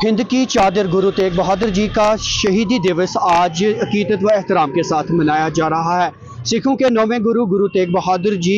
हिंद की चादर गुरु तेग बहादुर जी का शहीदी दिवस आज अकीदत व एहतराम के साथ मनाया जा रहा है। सिखों के नौवें गुरु गुरु तेग बहादुर जी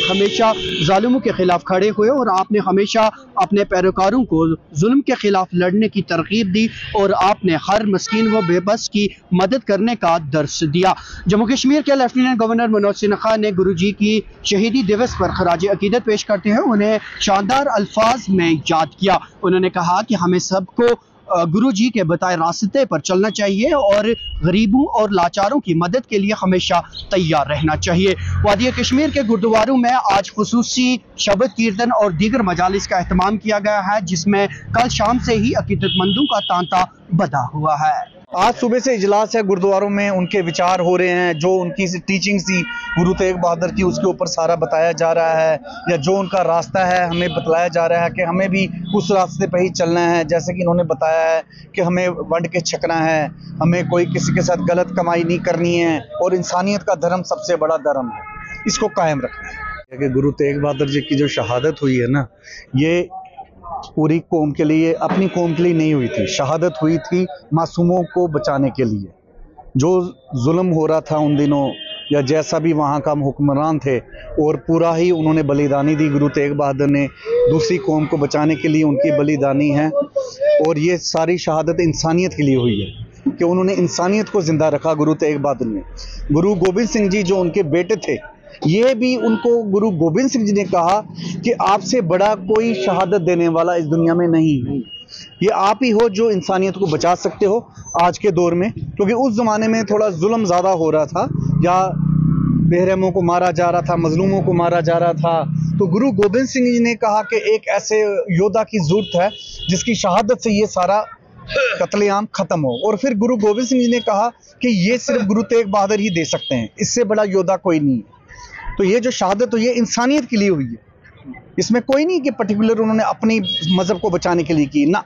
हमेशा जालिमों के खिलाफ खड़े हुए और आपने हमेशा अपने पैरोकारों को जुल्म के खिलाफ लड़ने की तरकीब दी और आपने हर मस्कीन व बेबस की मदद करने का दर्स दिया। जम्मू कश्मीर के लेफ्टिनेंट गवर्नर मनोज सिन्हा ने गुरु जी की शहीदी दिवस पर खराज अकीदत पेश करते हुए उन्हें शानदार अल्फाज में याद किया। उन्होंने कहा कि हमें सबको गुरु जी के बताए रास्ते पर चलना चाहिए और गरीबों और लाचारों की मदद के लिए हमेशा तैयार रहना चाहिए। वादी कश्मीर के गुरुद्वारों में आज खुसूसी शबद कीर्तन और दीगर मजालिस का एहतमाम किया गया है, जिसमें कल शाम से ही अकीदतमंदों का तांता बधा हुआ है। आज सुबह से इजलास है गुरुद्वारों में, उनके विचार हो रहे हैं, जो उनकी टीचिंग थी गुरु तेग बहादुर की उसके ऊपर सारा बताया जा रहा है, या जो उनका रास्ता है हमें बतलाया जा रहा है कि हमें भी उस रास्ते पर ही चलना है। जैसे कि इन्होंने बताया है कि हमें वंड के छकना है, हमें कोई किसी के साथ गलत कमाई नहीं करनी है और इंसानियत का धर्म सबसे बड़ा धर्म है, इसको कायम रखना है। कि गुरु तेग बहादुर जी की जो शहादत हुई है ना, ये पूरी कौम के लिए, अपनी कौम के लिए नहीं हुई थी। शहादत हुई थी मासूमों को बचाने के लिए। जो जुल्म हो रहा था उन दिनों, या जैसा भी वहाँ का हुक्मरान थे, और पूरा ही उन्होंने बलिदानी दी। गुरु तेग बहादुर ने दूसरी कौम को बचाने के लिए उनकी बलिदानी है, और ये सारी शहादत इंसानियत के लिए हुई है कि उन्होंने इंसानियत को जिंदा रखा। गुरु तेग बहादुर ने, गुरु गोबिंद सिंह जी जो उनके बेटे थे, ये भी उनको गुरु गोबिंद सिंह जी ने कहा कि आपसे बड़ा कोई शहादत देने वाला इस दुनिया में नहीं, ये आप ही हो जो इंसानियत को बचा सकते हो आज के दौर में। क्योंकि उस ज़माने में थोड़ा जुल्म ज़्यादा हो रहा था, या बेरहमों को मारा जा रहा था, मजलूमों को मारा जा रहा था। तो गुरु गोबिंद सिंह जी ने कहा कि एक ऐसे योद्धा की ज़रूरत है जिसकी शहादत से ये सारा कत्लेआम खत्म हो। और फिर गुरु गोबिंद सिंह जी ने कहा कि ये सिर्फ गुरु तेग बहादुर ही दे सकते हैं, इससे बड़ा योद्धा कोई नहीं है। तो ये जो शहादत हुई है इंसानियत के लिए हुई है, इसमें कोई नहीं कि पर्टिकुलर उन्होंने अपनी मजहब को बचाने के लिए की ना।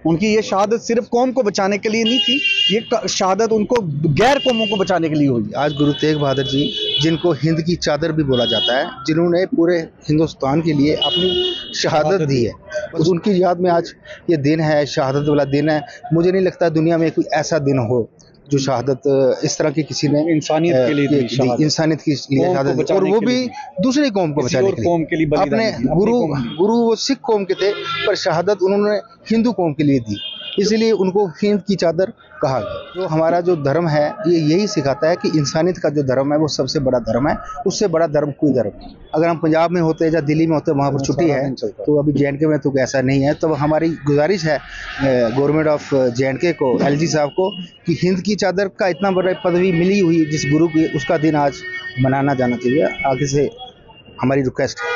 उनकी ये शहादत सिर्फ कौम को बचाने के लिए नहीं थी, ये शहादत उनको गैर कौमों को बचाने के लिए हुई। आज गुरु तेग बहादुर जी, जिनको हिंद की चादर भी बोला जाता है, जिन्होंने पूरे हिंदुस्तान के लिए अपनी शहादत दी है, बस उनकी याद में आज ये दिन है, शहादत वाला दिन है। मुझे नहीं लगता दुनिया में कोई ऐसा दिन हो जो शहादत इस तरह की किसी ने इंसानियत के लिए दी, इंसानियत के लिए शहादत, और वो भी दूसरी कौम को बचाने के लिए। अपने गुरु वो सिख कौम के थे, पर शहादत उन्होंने हिंदू कौम के लिए दी, इसलिए उनको हिंद की चादर कहा गया। जो हमारा जो धर्म है ये यही सिखाता है कि इंसानियत का जो धर्म है वो सबसे बड़ा धर्म है, उससे बड़ा धर्म कोई धर्म नहीं। अगर हम पंजाब में होते या दिल्ली में होते वहाँ पर छुट्टी है, तो अभी JNK में तो ऐसा नहीं है। तो हमारी गुजारिश है गवर्नमेंट ऑफ JNK को, LG साहब को, कि हिंद की चादर का इतना बड़ा पदवी मिली हुई जिस गुरु की, उसका दिन आज मनाना जाना चाहिए। आगे से हमारी रिक्वेस्ट है।